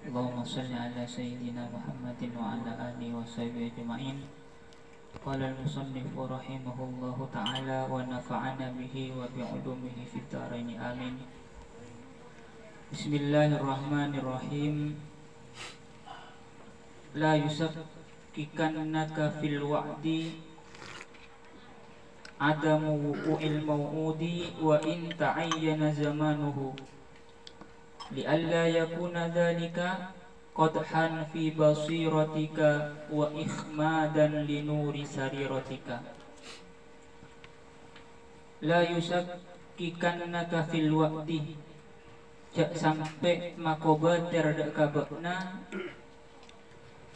Allahumma salli ala sayyidina Muhammadin wa ala alihi wa sahbihi ajma'in. Qala al-musannifu rahimahullahu ta'ala wa nafa'ana bihi wa bi'ulumihi fid dharain amin. Bismillahirrahmanirrahim. La yusakkikannaka fil wa'di adamu wuqu'il maw'udi wa in ta'ayyana zamanuhu li'alla yakuna dhalika qadhan fi basiratika wa ikhmadan li nuri sariratika. La yusakkikannaka fil wa'di, jak sampai makobater dak kabakna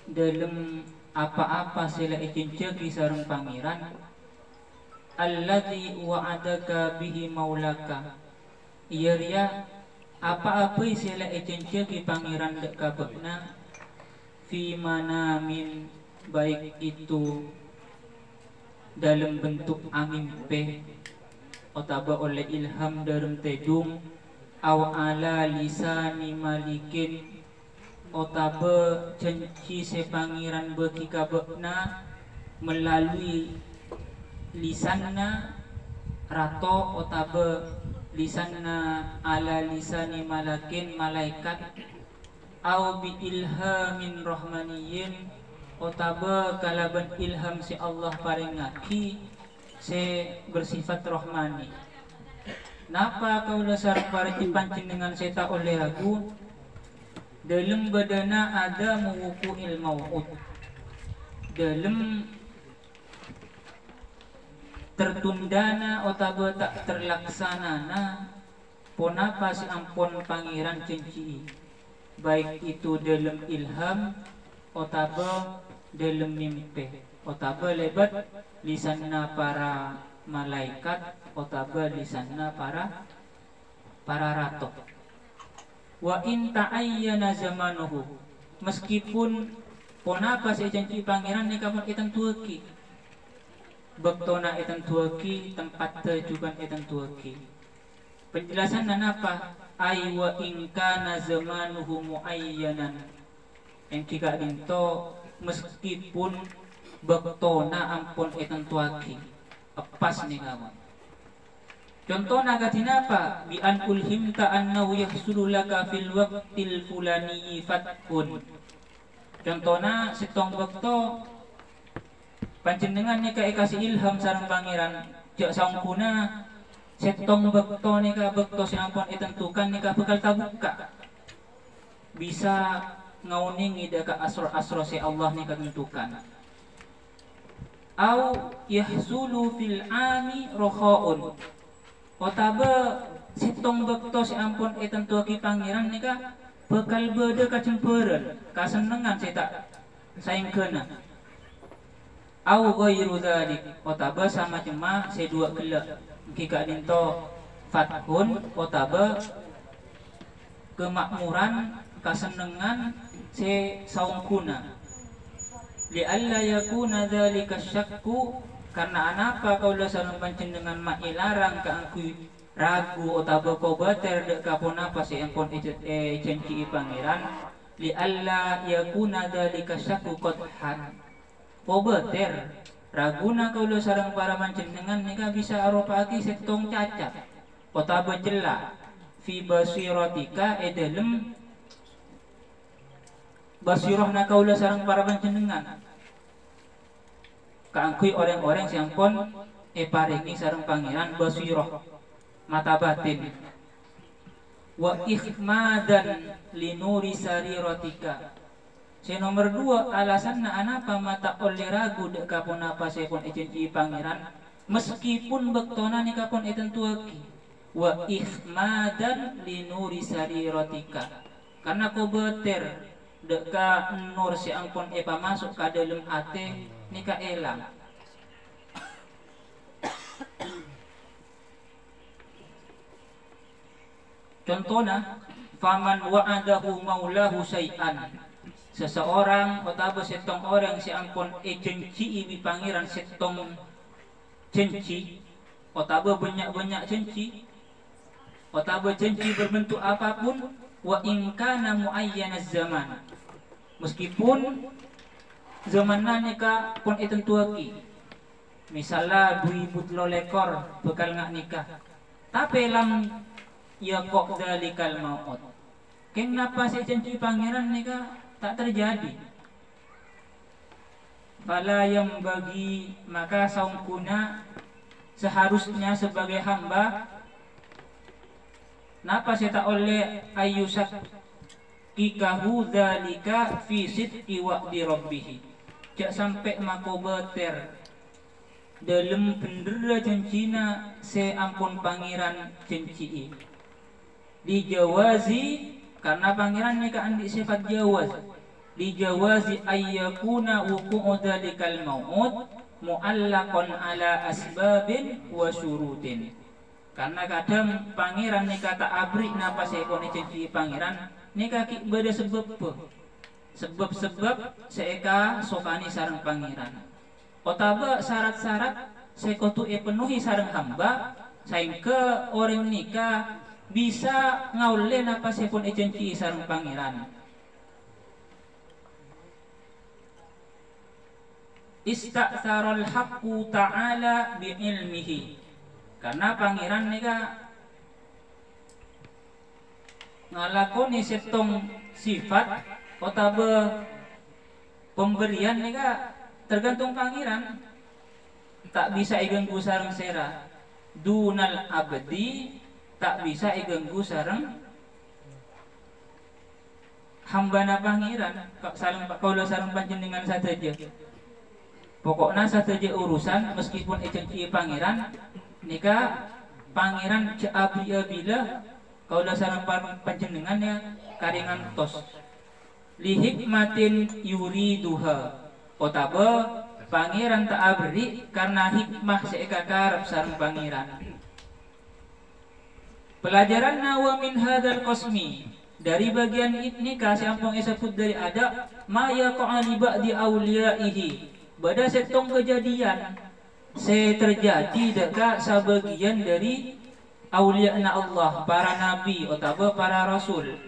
dalam apa-apa sila ikinceki sareng pangeran alladzi wa'adaka bihi maulaka, iya apa-apa sila ikinceki pangeran dak kabakna fi manamin, baik itu dalam bentuk mimpi atau oleh ilham dalam tedung, aw ala lisani malikin otaba janji se pangeran bagi kabakna melalui lisanna rato otaba lisanna ala lisani malakin malaikat, aw bi ilhamin rahmaniyin otaba kalaban ilham si Allah paringaki se bersifat rahmani. Napa kau dasar para cipancing dengan seta oleh ragu dalam badana ada mewuku'il maw'ud, dalam tertundana otaba tak terlaksanana ponapa si ampun pangeran cenci, baik itu dalam ilham otaba dalam mimpi, otaba lebat lisanna para malaikat otaba lisanna para rato. Wa in ta'ayyana zamanuhu, meskipun ponapa si janji pangeran ni kamu itan tuaki, baktona itan tuaki, tempat juga itan tuaki. Penjelasan apa? Ay wa in kana zamanuhu muayyanan, yang jika dinto meskipun baktona ampun itan tuaki pas ni kamu. Contohnya katina apa? Bi an ulhimta annahu yahsulu laka fil waqtil fulani fatkun. Contohnya setong waktu panjenengan ni kasih ilham sareng pangeran jak saungkuna setong waktu ni waktu sampun ditentukan ni bakal tabuka. Bisa ngauningi daka asro-asro si Allah ni tentukan. Au yahsulu fil ami rohaun, otaba sitong bekto si ampun tuaki pangeran nika bakal beda kacemperan kasenengan sita saing kena. Au ghairu dzalik, otaba sama cema se dua gelak kika dinto fathun otaba kemakmuran kasenengan se saungkuna. Li'alla yakuna dzalika syakku, karena anapa kau lasaran pancen dengan mailarang ka angku ragu otaba kau bater dek kapon apa si ampun janji pangeran. Li'alla yakuna dzalika syakku qadhan, kau bater raguna kau lasaran para pancen dengan nika bisa aropaki setong cacat otaba jela fi basiratika edalem basirahna kaula sareng para panjenengan kaangkui orang-orang yang pun paringi sareng pangeran basirah mata batin wa ikhmadan linuri sariratika. Se nomor 2 alasanna anapa mata oleh ragu dek kapon apa se pun ejenci pangeran meskipun bektona ni kapon etentuaki wa ikhmadan linuri sariratika, karena ko beter deka nur si ampun epa masuk ke dalam hati nika elang. Contohnya faman wa'adahu maulahu syai'an, seseorang atau setong orang si ampun janji ibi pangeran setong janji atau banyak-banyak janji atau janji berbentuk apapun wa in kana muayyanaz zaman, meskipun zamanan nikah pun itentuaki, misalnya 2013 bekal ngak nikah, tapi lam yaqok dzalikal maut, kenapa si janji pangeran nikah tak terjadi? Fala yang bagi, maka saungkuna seharusnya sebagai hamba napa saya tak oleh ayusak ikahu dzalika fi sidqi wa'di rabbih, jak sampai mako beter dalam pendera janjina se ampun pangeran janji dijawazi, karena pangeran ni ka andi sifat jawaz, dijawazi ayyakuna wuqu'u dzalikal maut mu'allaqan ala asbabin wa syurutin, karena kadang pangeran ni kata abri napa seekone janji pangeran ni kaki beda sebab seeka sokani sareng pangeran, otaba syarat-syarat sekotu penuhi sareng hamba sehingga orang nikah bisa ngaule napa sepun janji sareng pangeran. Ista'tharul haqqu ta'ala bi'ilmihi, karena pangeran nika ngalakoni setong sifat otabe pemberian nika tergantung pangeran, tak bisa iganggu sareng sera, dunal abdi tak bisa iganggu sareng hambana pangeran, kalau sareng panjenengan saja. Pokoknya saja urusan meskipun janji pangeran nika pangeran abila kalau sareng panjenengan ya karingan tos li hikmatin yuriduha, otaba pangeran tak abri karena hikmah seeka karep sareng pangeran. Pelajaran nawa min hadal qasmi, dari bagian ini kasih ampung sebut dari ada ma yaqa'ali ba'di auliyaihi, pada setong kejadian terjadi dekat sebagian dari aulia'na Allah, para nabi atau para rasul.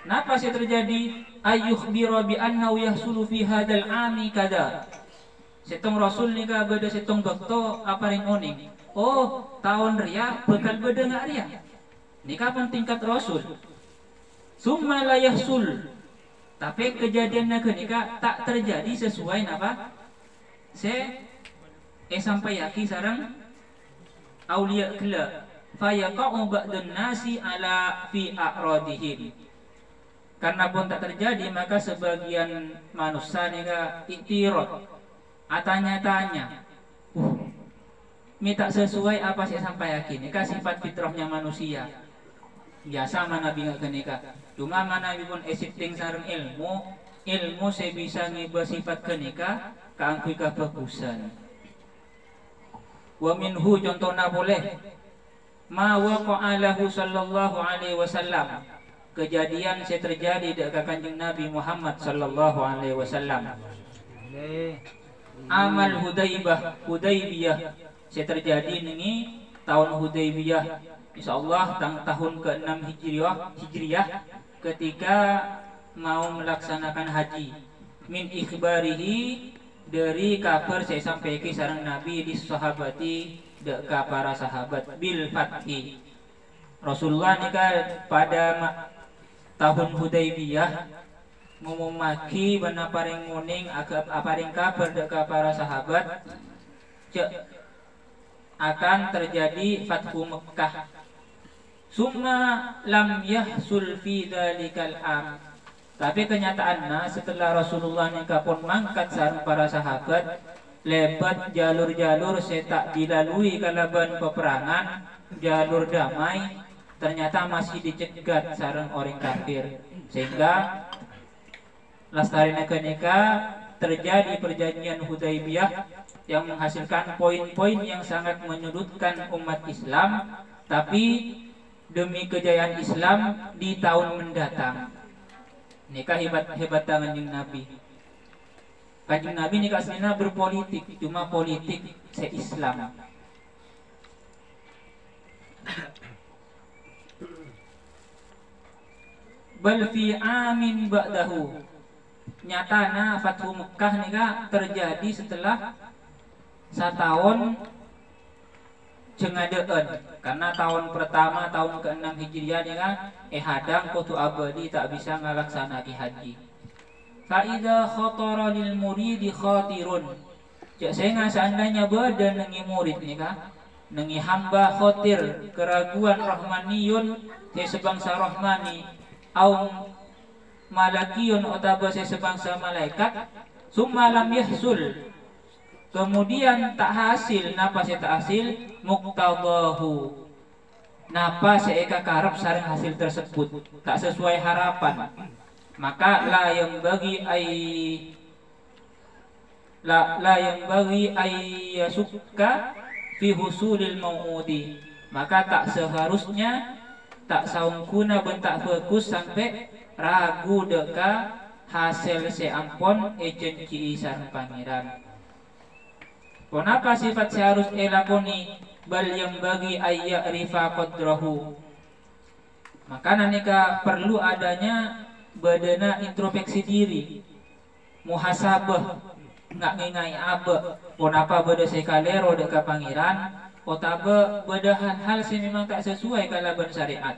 Napa sih terjadi? Ayyukhbira bi annahu yahsulu fi hadzal ami kada. Setong rasul nika beda setong dokto apa ring oning. Oh, tahun ria bekal beda ngak ria. Nika pun tingkat rasul. Summa la yahsul. Tapi kejadian nika tak terjadi sesuai napa? Sampai yaki sarang aulia kela. Fayaqa'u ba'dun nasi ala fi a'radihim. Karena pun tak terjadi, maka sebagian manusia nika iktirot, tanya-tanya, ini tak sesuai apa saya sampai yakin. Nika sifat fitrahnya manusia. Biasa mana bingung kenika. Cuma mana pun existing sareng ilmu saya bisa ngibah sifat kenika keangkui kebagusan. Wa minhu contohna boleh ma waqa'alahu sallallahu alaihi wasallam, kejadian saya terjadi dekat kanjeng Nabi Muhammad sallallahu alaihi wasallam. Amal Hudaybiyah saya terjadi ini tahun Hudaybiyah, insyaallah tahun ke-6 Hijriah ketika mau melaksanakan haji. Min ikhbarihi, dari kabar saya sampaikan sareng Nabi di sahabati dekat para sahabat bil fathi. Rasulullah nikah pada tahun Hudaybiyah ngomongaki bana paring nguning aparing kabar dekat para sahabat akan terjadi Fathu Mekkah. Summa lam yahsul fi dzalikal am. Tapi kenyataannya setelah Rasulullah nikah pun mangkat sareng para sahabat lebat jalur-jalur setak dilalui kalaban peperangan, jalur damai, ternyata masih dicegat sareng orang kafir, sehingga lastari nikah terjadi perjanjian Hudaybiyah yang menghasilkan poin-poin yang sangat menyudutkan umat Islam, tapi demi kejayaan Islam di tahun mendatang. Nikah hebat kanjeng Nabi. Kanjeng Nabi nikah aslinya berpolitik, cuma politik se-Islam. bal fi amin ba'dahu. Nyatana Fathu Mekah nika terjadi setelah satahun cengadeun, karena tahun pertama tahun ke-6 Hijriah nika hadang kutu abadi tak bisa ngalaksanakan haji. Fa idza khatara lil muridi khatirun. Cek saya seandainya beda nengi murid nika, nengi hamba khotir keraguan rahmaniyun saya sebangsa rahmani au malakiyun otaba saya sebangsa malaikat, summa lam yahsul, kemudian tak hasil, napa saya tak hasil, muqtadahu, napa saya karep sareng hasil tersebut tak sesuai harapan, maka la yang bagi yasukka fi husulil mau'udi, maka tak seharusnya tak saungkuna bentak fokus sampai ragu deka hasil seampon cenci sareng pangeran. Kenapa sifat seharus elakoni bal yang bagi ayya rifa qadrahu, maka nanika perlu adanya badana introspeksi diri, muhasabah, nggak ngingai abe kenapa beda sekalero deka pangeran, otabe beda hal-hal sih memang tak sesuai kalaban syariat.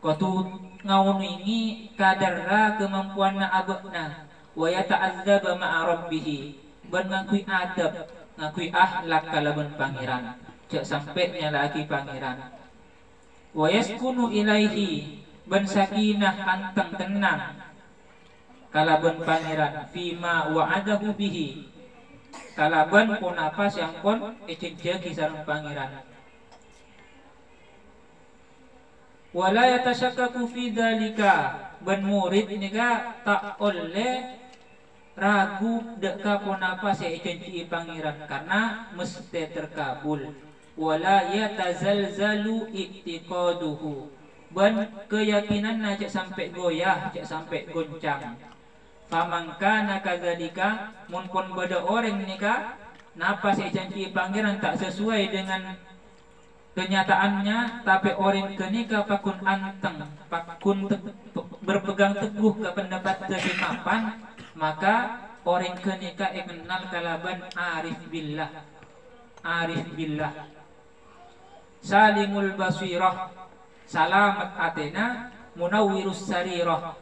Kotu ngawungi kadarra kemampuanna abekna, wa yata'adzaba ma'a rabbih, ban ngakui adab, ngakui akhlak kalaban pangeran, cek sampai nyalaki pangeran. Wa yaskunu ilaihi, ban sakinah anteng tenang kalaban pangeran, fima wa'adahu bihi, kalaban pun apa yang pun cenjaki sareng pangeran. Wala yatashakkaku fi dzalika, ban murid nika tak oleh ragu deka pun apa saya cenci pangeran, karena mesti terkabul. Wala yatazalzalu i'tiqaduhu, ban keyakinan cek sampai goyah, cek sampai goncang. Famangkana kadzalika, mun pun beda orang nika napa saya janji pangeran tak sesuai dengan kenyataannya, tapi orang kenika pakun anteng, pakun berpegang teguh ke pendapat kesimapan, maka orang kenika kenal kalaban arif billah, arif billah, salimul basirah, salamat atena, munawwirus sarirah,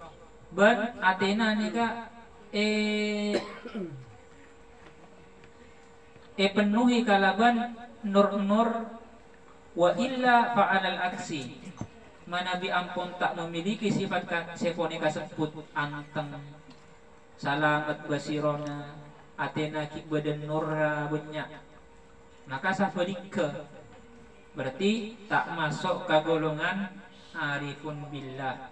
ban atena nika penuhi kalaban nur-nur, wa illa fa'alal aksi, manabi ampun tak memiliki sifat sefone kasebut anteng, salamat basirona, atena ki badan nurra banyak, maka safadika berarti tak masuk ke golongan arifun billah.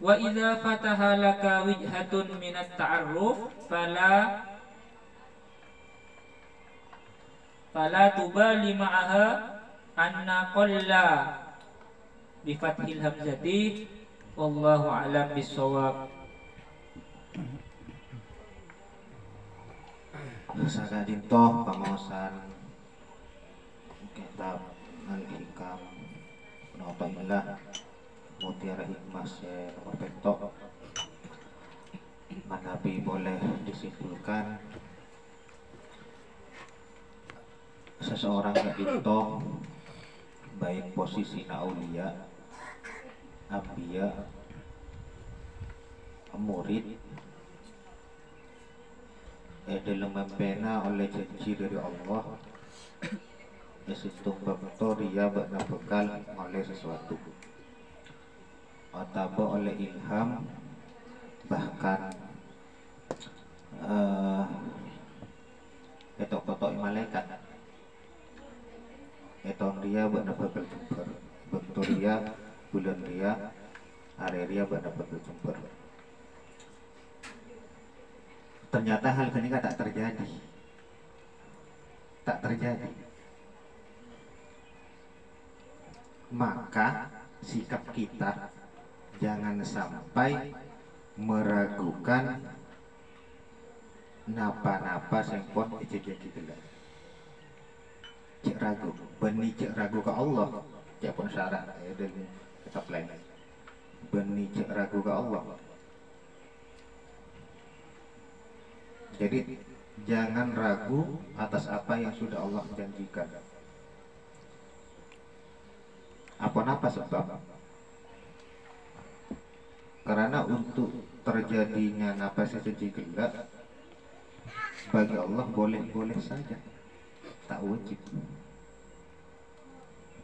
Wa idza fataha laka wijhatun minat ta'arruf fala tubali ma'aha anna qalla bi fathil hamzati, wallahu a'lam bissawab. Saka dintoh pamaosan kitab Al-Hikam napa ilah mutiara hikmah se perfecto, manabi boleh disimpulkan seseorang itu baik posisi aulia, ambiya, murid, dalam membina oleh janji dari Allah, yaitu dia bekal oleh sesuatu, atau oleh ilham, bahkan ketok-ketok malaikat. Eton dia bakal jumper, bentuk dia, bulan dia, hari dia bakal jumper. Ternyata hal ini tak terjadi, tak terjadi. Maka sikap kita jangan sampai meragukan napa-napa sempon ejek gitu lah. Cek ragu, benih cek ragu ke Allah, cek pun syarat dan tetap lain. beni cek ragu ke Allah. Jadi jangan ragu atas apa yang sudah Allah janjikan. Apa sebab? Karena untuk terjadinya napa sesuci gelak bagi Allah boleh-boleh saja, tak wajib.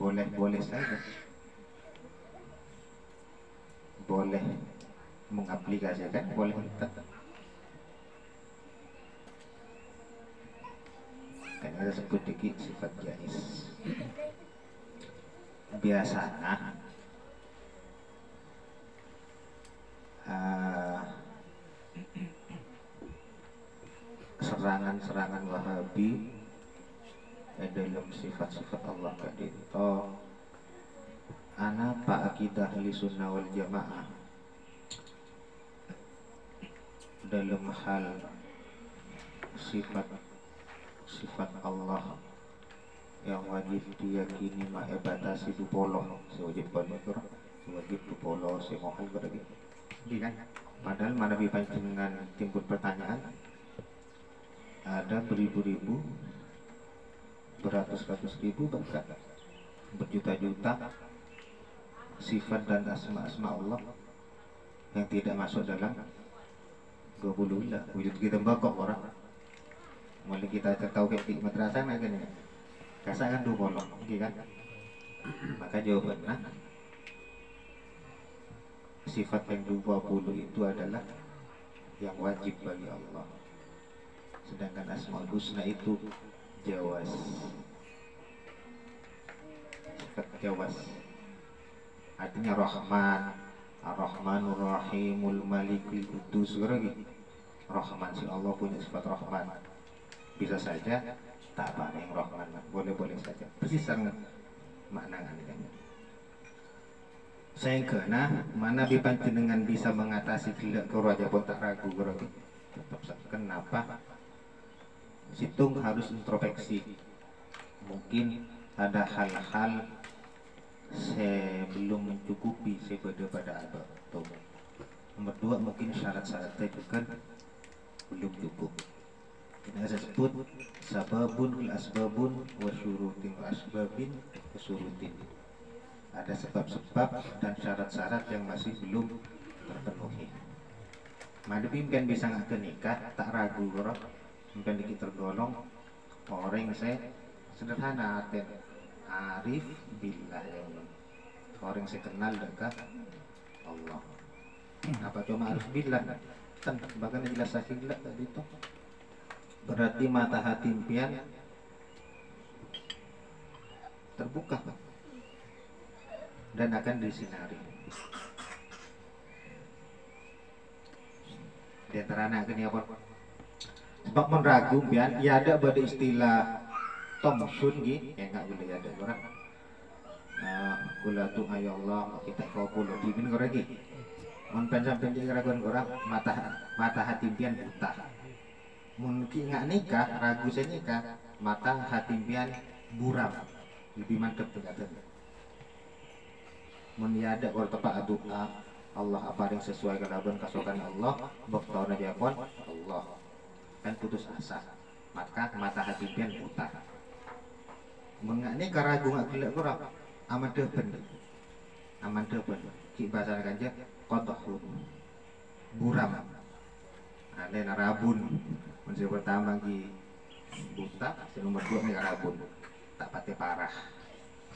Boleh-boleh saja. Boleh mengaplikasikan, boleh tak. Karena ada sebut dikit sifat jais. Biasanya serangan-serangan Wahabi dalam sifat-sifat Allah kadito ana pa akidah ahli sunnah wal jamaah dalam hal sifat Allah yang wajib diyakini batasi dupolo sewajib banekor sewajib dupolo semohal beragi kan padahal mana panjenengan timbul pertanyaan ada beribu-ribu beratus-ratus ribu bahkan berjuta-juta sifat dan asma Allah yang tidak masuk dalam 20 ilah wujud kita bakok orang mulai kita tahu ketik madrasah nak gini kasakan dua bolong kan maka jawabannya sifat yang 20 itu adalah yang wajib bagi Allah, sedangkan asmaul husna itu jawas, sifat jawas artinya Rahman, Ar-Rahmanur Rahimul Malikul Qudus lagi. Rahman si Allah punya sifat Rahman, bisa saja tak apa yang Rahman, boleh-boleh saja, persis sama maknanya kan. Saya kena mana panjenengan bisa mengatasi gelak karo aja pun tak ragu karo tetap kenapa situng harus introspeksi. Mungkin ada hal-hal sebelum mencukupi pada abad. Nomor 2 mungkin syarat-syaratnya bukan belum cukup. Kita saya sebut sababun kul asbabun wa syurutin wa asbabin wa syurutin. Ada sebab-sebab dan syarat-syarat yang masih belum terpenuhi. Mada pimpin bisa nggak nikah tak ragu koro pimpin dikit tergolong orang saya sederhana aten arif billah orang saya kenal dekat Allah. Apa cuma arif billah kan bahkan jelas sakit tadi itu berarti mata hati impian terbuka dan akan disinari. Di antara anak ini apa? Sebab menragu pian, ya ada pada istilah Thomson gitu, ya nggak boleh ada orang. Kula tu ayo Allah kita kau pulau dibin koregi. Mun sampai di keraguan orang mata hati pian buta. Mungkin nggak nikah, ragu saya nikah, mata hati pian buram, lebih mantap tergantung. Meniada kalau tepat doa Allah apa yang sesuai kelaban kasokan Allah bektauna jakon Allah kan putus asa maka mata hati pian buta mengani karagu ngak gila kurang aman depen ki bahasa kanja kotoh buram ada narabun menjadi pertama ki buta nomor 2 nih rabun tak pati parah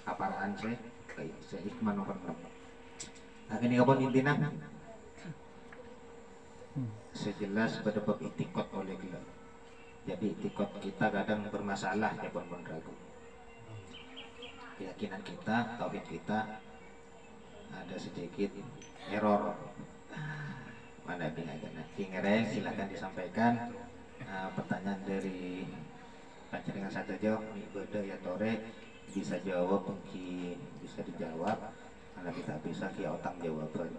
aparaan saya ikman nomor 6. Nah ini kapan intinya sejelas pada bab itikot oleh gila. Jadi itikot kita kadang bermasalah ya pun ragu. Keyakinan kita, tauhid kita ada sedikit error. Mana bingung Kingereng silakan disampaikan pertanyaan dari panjenengan saja jauh ibadah ya tore bisa jawab mungkin bisa dijawab karena kita bisa ki otak jawaban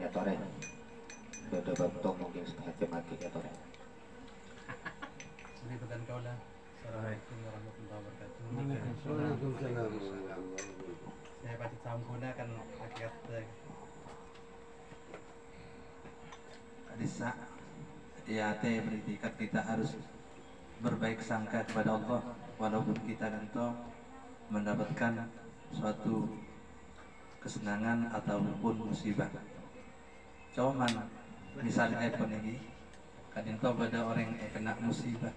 ya tore ibadah bantong mungkin setengah jam lagi ya tore. Ini pesan kau lah. Assalamualaikum warahmatullahi wabarakatuh. Waalaikumsalam. Saya pasti sampuna kan rakyat Isa ya teh beritikat kita harus berbaik sangka kepada Allah walaupun kita nanti mendapatkan suatu kesenangan ataupun musibah. Cuman misalnya iPhone ini kadang tuh pada orang yang kena musibah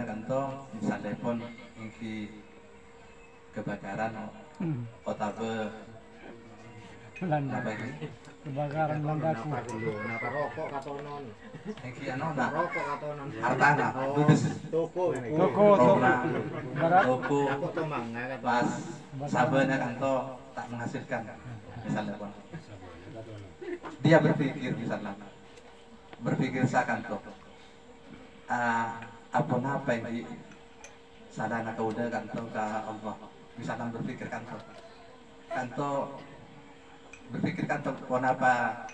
kanto misalnya pun ingki kebakaran otabe apa ini kebakaran landaku Napa rokok katonon. ingki anu nak Rokok katonon. hartana ludes Toko. toko Aku tomang katonon. pas sabana kanto tak menghasilkan misalnya pun dia berpikir misalnya seakan tuh apa yang di sadana kauda kanto ke Allah misalnya berpikir kanto kenapa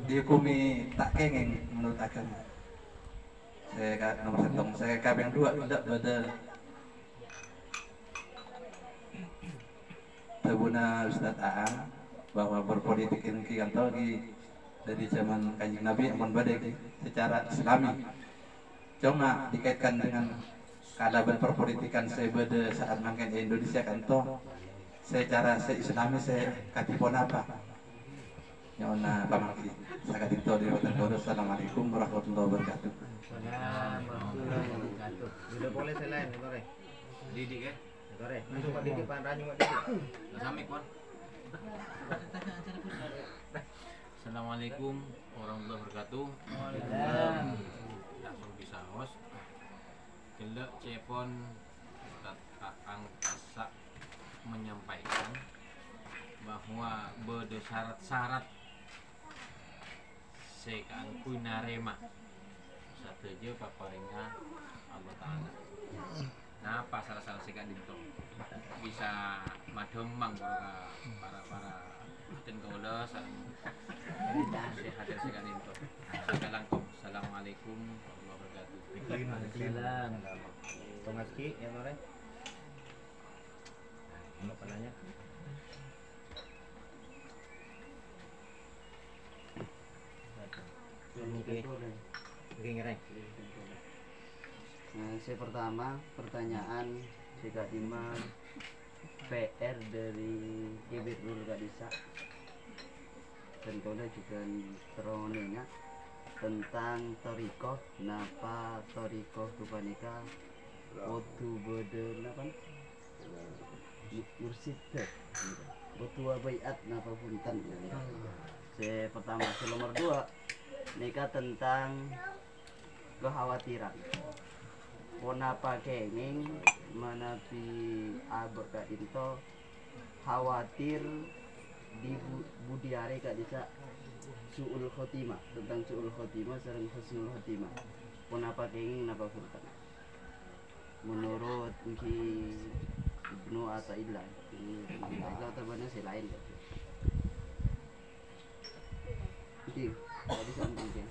dihukumi tak kenging menurut agama. Saya nomor setong saya yang dua tidak pada tabuna Ustaz Aan bahwa berpolitik ini kantor dari zaman Kanjeng Nabi aman badai secara Islami. Cuma dikaitkan dengan keadaan perpolitikan saya pada saat makan di Indonesia kantor secara Islami saya katipon apa? Nyona pamangki. Saya katito di Kota Dodo. Assalamualaikum warahmatullahi wabarakatuh. Sudah boleh selain, Tore. Didik ya? Tore, langsung Pak Didik, Pak Ranyu, Pak Didik. Samik Pak. Assalamualaikum warahmatullahi wabarakatuh. Langsung bisa host. Kelak cepon Ustaz Aang Tasak menyampaikan bahwa berdasyarat-syarat sekangkui narema satu aja paparinga Allah Ta'ala. Nah apa salah-salah sekan itu bisa mademang para dan kaulah sehat sekan itu. Assalamualaikum warahmatullahi wabarakatuh. Tongaski, ya Tore. Apa penanya? Saya pertama pertanyaan jika Imam PR dari Ibirul Gadisa dan kau juga teronenya tentang torikoh napa torikoh kupanika waktu beden apa mursid waktu bayat napa punten. Saya pertama. Nomor dua nikah tentang kekhawatiran kenapa kenging manapi aberka into khawatir di budiare kak disa suul khotimah tentang suul khotimah serang husnul khotimah kenapa kenging napa furqan menurut Ki Ibnu Athaillah atau mana sih lain tadi sampai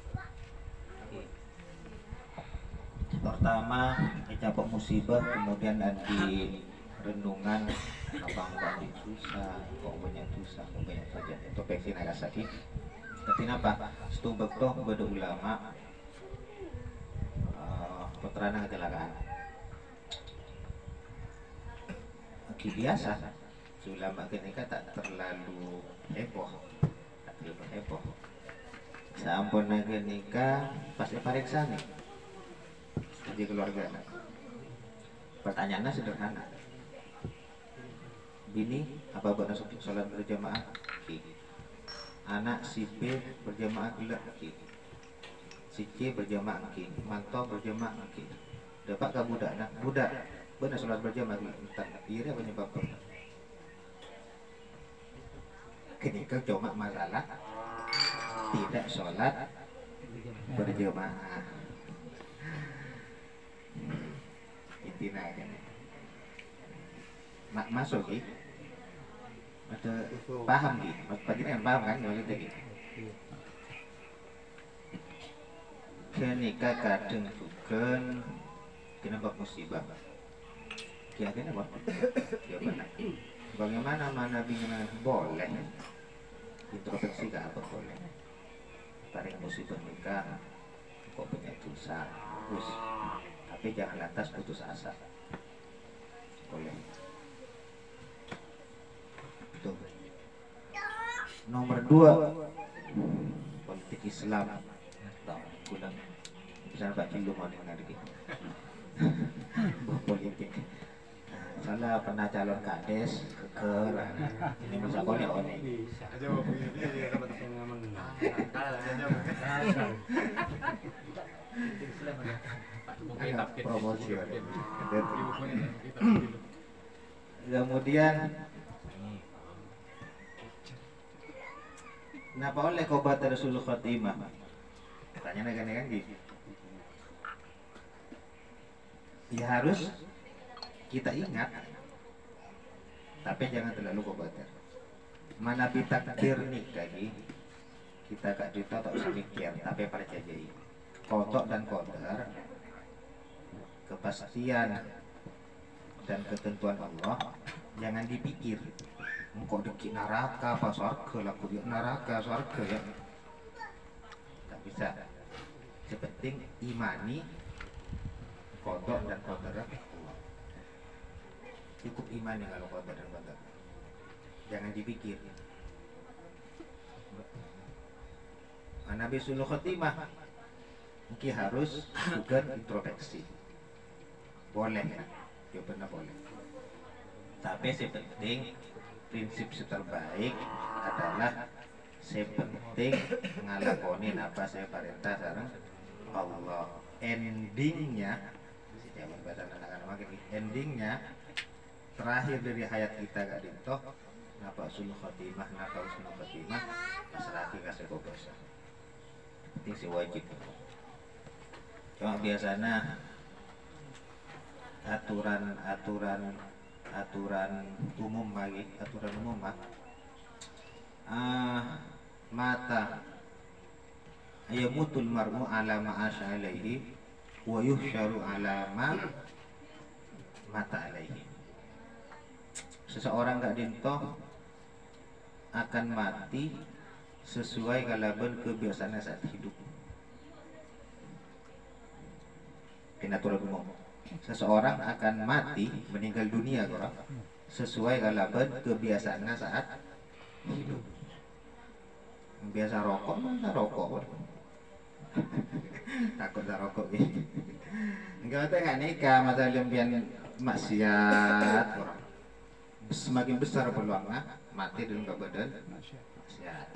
Pertama, ngecapok musibah, kemudian nanti renungan abang banyak susah, kok banyak susah, kok banyak saja. Itu peksi Nagasaki. Tapi apa? Setubak toh beda ulama keterangan kecelakaan. Aki biasa, ulama kenika tak terlalu heboh, tak terlalu heboh. Sampun kenika pas pariksa nih. Di keluarga. Pertanyaannya sederhana. Bini, apa buat masuk sholat berjamaah? Anak si B berjamaah gelap, si C berjamaah, mantau berjamaah, dapat ke budak, nah budak benar sholat berjamaah gelap, iya penyebab ketika cuma masalah tidak sholat berjamaah. Intinya kan masuk gitu ada paham gitu pagi kan paham kan maksudnya gitu kenika kadang bukan kenapa musibah kira-kira apa jawabannya bagaimana mana bingung boleh introspeksi ke apa boleh. Paling musibah nikah kok punya dosa terus, tapi jangan lantas putus asa. Boleh. Betul. Nomor 2, politik Islam. Tahu, kurang. Misalnya Pak Cilu mau dengar gitu. Politik. Salah pernah calon kades keker. Ini masa kau nih oni. Aja mau begini dapat pengalaman. Promosi. Kemudian kenapa oleh kobat Rasulul Khatimah? Tanya kan gitu. Ya harus kita ingat, tapi jangan terlalu kobater. Mana takdir nikah kita gak juta tak usah mikir, tapi percayai kodok dan kodar, kepastian dan ketentuan Allah jangan dipikir. Engkau dikit neraka apa surga, laku dia neraka surga ya. Tak bisa. Sepenting imani kodok dan kodar. Cukup iman ya kalau kodar dan kodar. Jangan dipikir. Nabi Sulul Khotimah mungkin harus juga introspeksi. Boleh ya, ya benar boleh. Tapi sepenting prinsip terbaik adalah sepenting ngalakonin apa saya perintah sareng Allah. Endingnya, zaman bahasa anak-anak makin endingnya terakhir dari hayat kita gak dintoh napa usul khotimah napa usul khotimah masalah kita sekobasa penting si wajib. Cuma biasanya aturan umum lagi aturan umum mata ayamutul mar'u ala ma'asya alaihi wa yuhsyaru ala mata alaihi. Seseorang gak dintoh akan mati sesuai kalaban kebiasaannya saat hidup. Aturan umum. Seseorang akan mati meninggal dunia orang sesuai kalaban kebiasaannya saat hidup. Biasa rokok, tak rokok. Takut tak rokok ini. Enggak ada nggak nikah masa lempian maksiat orang. Semakin besar peluangnya mati dalam keadaan maksiat.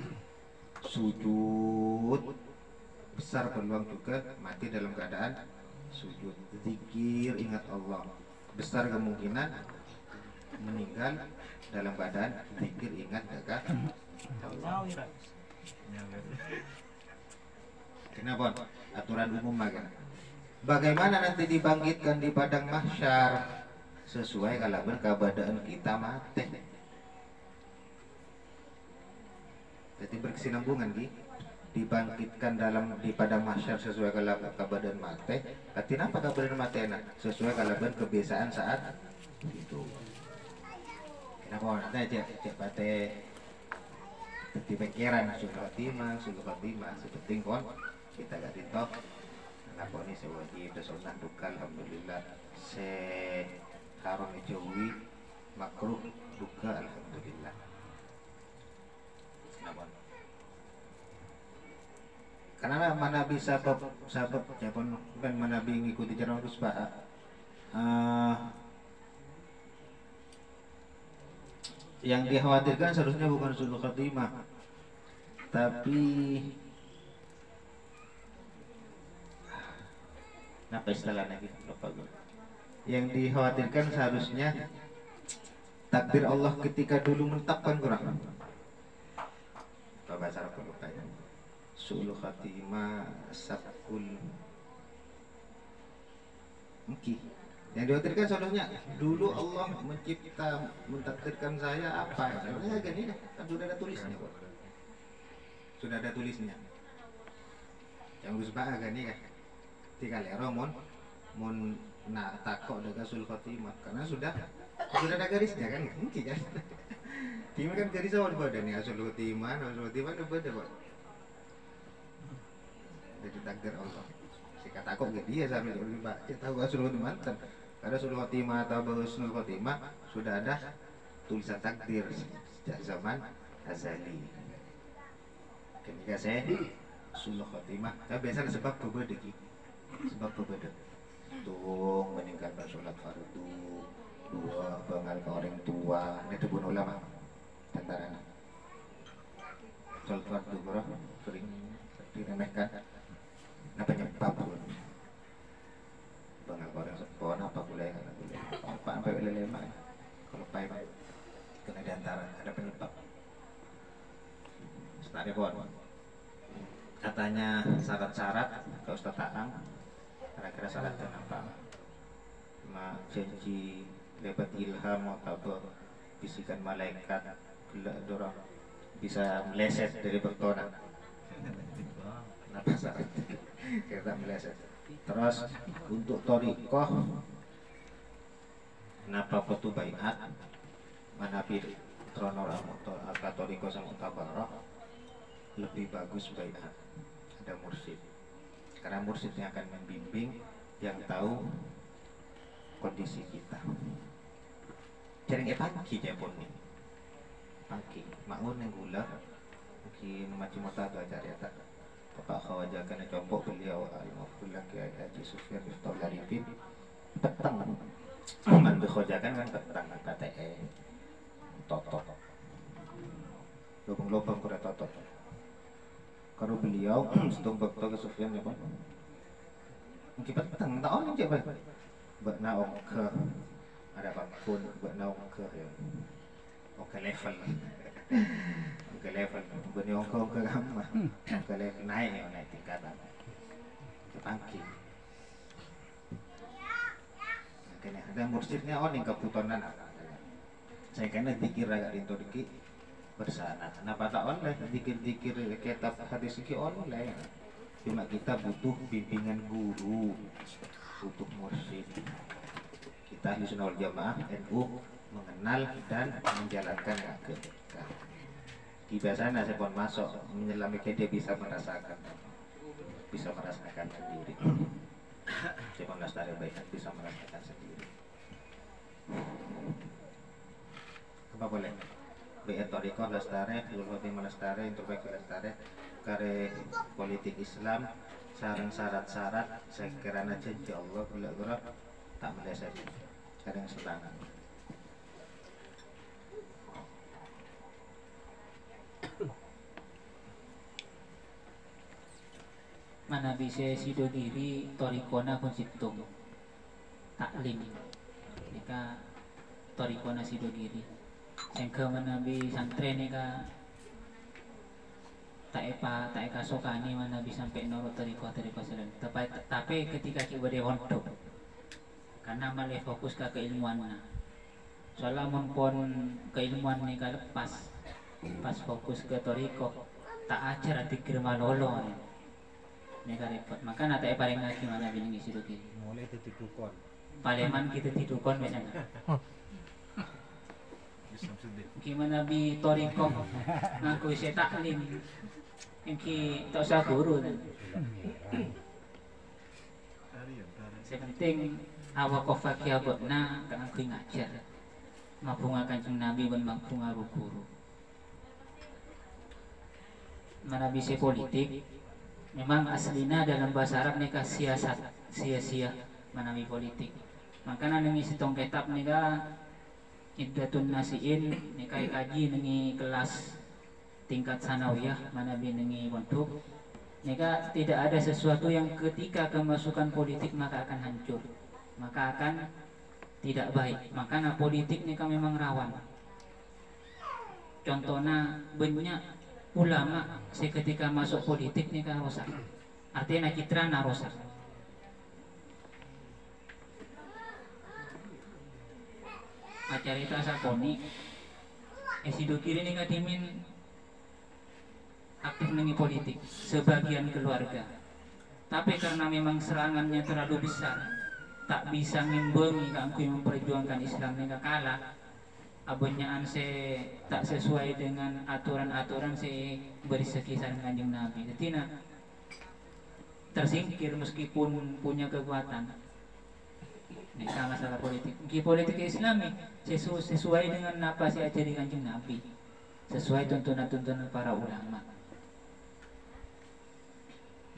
Sujud besar peluang juga mati dalam keadaan sujud. Zikir ingat Allah besar kemungkinan meninggal dalam keadaan zikir ingat dekat Allah. Kenapa? Aturan umum bagaimana nanti dibangkitkan di padang mahsyar sesuai kalaban keadaan kita mati. Jadi berkesinambungan dibangkitkan di padang mahsyar sesuai kalaban keadaan mati. Kenapa keadaan mati enak? Sesuai kalaban kebiasaan saat itu. Kenapa? Nanti cek pate di pikiran sudah khotimah sepenting kon kita gak ditok kenapa ini sewajib sunnah duka alhamdulillah haram jauhi makruh duka alhamdulillah. Kenapa? Karena mana bisa sahabat siapapun kan mana mengikuti jalan Rasulullah yang dikhawatirkan seharusnya bukan sulul khatimah, tapi apa istilahnya gitu, yang dikhawatirkan seharusnya takdir Allah ketika dulu menetapkan kurang. Bahasa Arab lupa ya. Sulul khatimah sabkul mungkin. Yang dikhawatirkan seharusnya dulu Allah mentakdirkan saya apa? Sebenarnya gini kan sudah ada tulisnya kok. Sudah ada tulisnya. Yang Gus Ba gini kan. Tiga lero mon nak takok dengan sul khotimah karena sudah Sudah ada garisnya kan? Mungkin kan? Timah kan garis awal pada nih asal khotimah itu pada pak. Jadi takdir Allah. Si kata kok gak dia sambil pak. Kita tahu asal khotimah kan? Karena sul khotimah atau husnul khotimah sudah ada tulisan takdir sejak zaman azali. Ketika saya sul khotimah, saya biasa sebab berbeda ki. Sebab berbeda. Tuh meninggalkan sholat fardu, dua mengalahkan orang tua, itu pun ulama tentara. Sholat fardu bro, sering diremehkan. Nah penyebab pun mengalahkan orang sepon apa boleh apa sampai lelema. Kalau pai kena diantara ada penyebab. Setari pun katanya syarat-syarat ke Ustaz Taang. Kira-kira syaratnya apa? Janji dapat ilham atau bisikan malaikat dorong bisa meleset dari bertona. Kenapa syarat? Kita meleset. Terus untuk torikoh, kenapa kutu baiat? Manapir tronor atau torikoh sama tabarok lebih bagus baiat. Ada mursyid. Karena mursyidnya akan membimbing yang tahu kondisi kita. Jaring pagi aja pun nih. Pagi, makmur yang gula, mungkin macam mata tu ajar ya tak. Bapak khawaja kena combok beliau al-mafullah ke Haji Sufyan Miftah Larifin petang. Mandu khawajakan kan petang kata totot. Lubang-lubang kuda totot. Kalau beliau sedang bakto ke Sufyan ya Pak. Mungkin petang tak orang je Pak. Buat naung ke ada apa pun buat naung ke ya. Oke level. Oke level. Beliau ke ramah. Oke level naik tingkatan. Pangki. Kena ada mursyidnya orang yang keputonan. Saya kena dikir agak rinto dikit. Bersana. Kenapa tak online? Dikir-dikir kitab hadis ini online. Cuma kita butuh bimbingan guru, butuh mursyid. Kita di Sunnah wal Jamaah NU mengenal dan menjalankan akidah. Di sana saya pun masuk menyelami dia bisa merasakan sendiri. Saya pun lestari baik bisa merasakan sendiri. Apa boleh? Biat torikoh lestari, ulhotimah lestari, introspeksi lestari, kare politik Islam, sarang syarat-syarat, sekiranya janji Allah gula-gula tak meleset, kadang serangan. Mana bisa sido diri torikona kunsitung taklim, jika torikona sido diri. Sengke menabi santren eka tak eka sokani menabi sampai noro teriko selen. Tapi ketika kita berdewanto, karena malah fokus ke keilmuannya. Soalnya mumpun keilmuan ni lepas, pas fokus ke toriko tak ajar dikir malolo ni. Neka repot. Maka nata paling lagi mana bilang isi doki. Mulai ditidukon. Paleman kita tidukon biasanya. Gimana bi toriko ngaku saya taklim yang ki tak usah guru kan. Saya penting awak kofaki abotna kan aku ngajar mabunga Kanjeng Nabi dan mabunga guru. Mana bisa politik memang aslinya dalam bahasa Arab mereka siasat sia-sia manami politik. Makanya nengi setong kitab mereka Iddatun Nasiin nikai kaji nengi kelas tingkat sanawiyah mana nengi pondok nika tidak ada sesuatu yang ketika kemasukan politik maka akan hancur, maka akan tidak baik. Makanya politik nika memang rawan. Contohnya banyak ulama seketika masuk politik nika rusak, artinya citra rusak. Acarita sakoni esido kiri nih kadimin aktif nengi politik sebagian keluarga, tapi karena memang serangannya terlalu besar tak bisa ngimbangi kangku memperjuangkan Islam nika kalah abonyaan se tak sesuai dengan aturan-aturan se bersekisan Kanjeng Nabi. Jadi tersingkir meskipun punya kekuatan. Ini masalah politik. Politik Islami sesuai dengan apa sih ajari Kanjeng Nabi, sesuai tuntunan-tuntunan para ulama.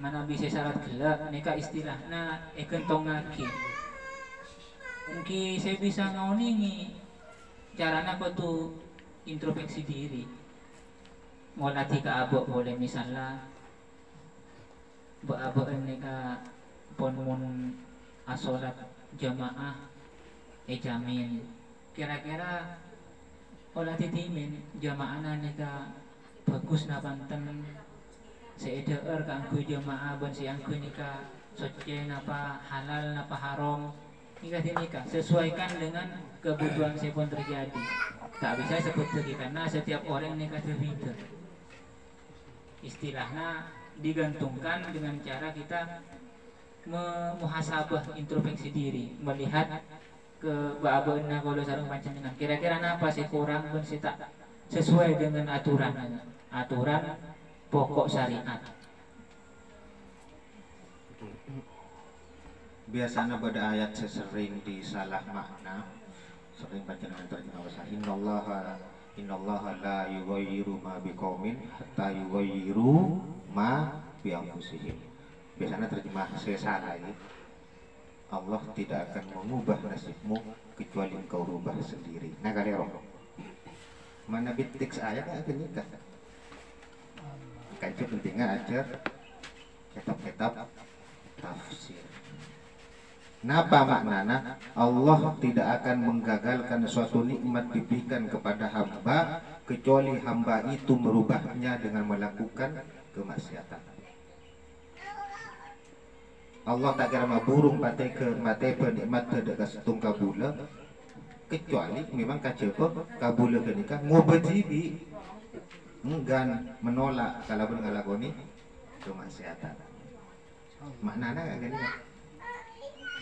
Mana bisa syarat gelap nika istilahna ekentong lagi. Mungkin saya bisa ngauningi caranya kau tuh introspeksi diri. Mau latih ke abok boleh misalnya abok nika pon asolat jamaah jamin. Kira-kira olah titimin jamaah nika bagus na panten seeder kanggo jamaah ban si anggo nika soce napa halal napa haram nikah sesuaikan dengan kebutuhan si pun terjadi. Tak bisa seperti karena setiap orang nikah berbeda. Istilahnya digantungkan dengan cara kita muhasabah introspeksi diri, melihat ke baabeuna kalau sareng panjenengan. Kira-kira apa sih kurang pun sih tak sesuai dengan aturan pokok syariat. Biasanya pada ayat sesering disalah makna, sering panjenengan terjemah bahasa innallaha la yughayyiru ma biqaumin hatta yughayyiru ma bi anfusihim. Biasanya terjemah saya salah ya. Allah tidak akan mengubah nasibmu kecuali engkau rubah sendiri. Nah kalian mana bitik ayat akan nikah. Kancuk pentingnya ajar kitab-kitab tafsir. Napa maknana? Allah tidak akan menggagalkan suatu nikmat diberikan kepada hamba kecuali hamba itu merubahnya dengan melakukan kemaksiatan. Allah tak kira burung pakai ke mate penikmat terdekat setung kabula kecuali memang kacepa kabula kenika ngobajibi enggan menolak kalau mengalakoni kemaksiatan. Maknanya kayak gini kan?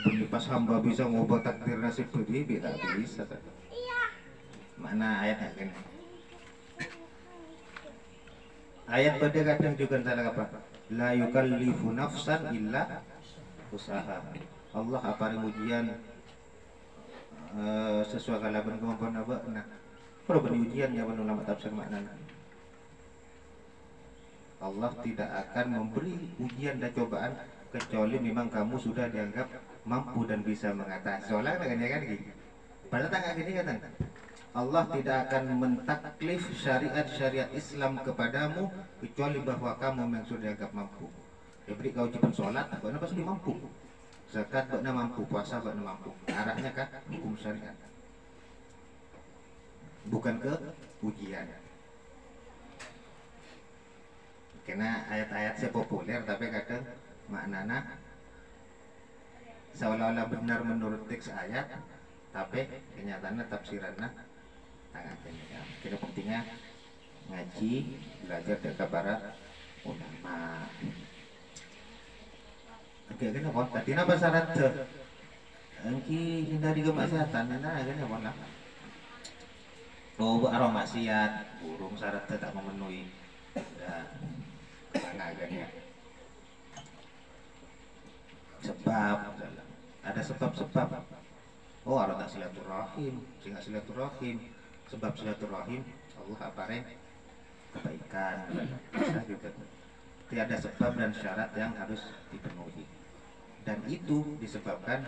Bunyi pas hamba bisa ngubah takdir nasib berdiri tak bisa. Mana ayat kayak gini? Ayat pada kadang juga salah apa? La yukallifu nafsan illa usaha. Allah apa ujian sesuai kalaban kemampuan apa? Nah, kalau ujian ya ulama tafsir maknanya. Allah tidak akan memberi ujian dan cobaan kecuali memang kamu sudah dianggap mampu dan bisa mengatasi. Soalnya kan gini. Pada tanggal gini kan Allah tidak akan mentaklif syariat Islam kepadamu kecuali bahwa kamu memang sudah dianggap mampu. Jadi kau wajib sholat, bakna pasti mampu. Zakat bakna mampu, puasa bakna mampu. Arahnya kan hukum syariat, bukan ke ujian. Karena ayat-ayat saya populer tapi kadang maknana seolah-olah benar menurut teks ayat tapi kenyataannya tafsirannya sangat penting. Kita pentingnya ngaji, belajar dari para ulama. Oke, kenapa? Tadi apa syarat engki hindari kemaksiatan? Nah, kenapa lah? Oh, aroma maksiat, burung syarat tak memenuhi. Agaknya sebab ada sebab-sebab. Oh, ada tak silaturahim, sehingga silaturahim, sebab silaturahim Allah apareng kebaikan. Bisa juga. Tiada sebab dan syarat yang harus dipenuhi, dan itu disebabkan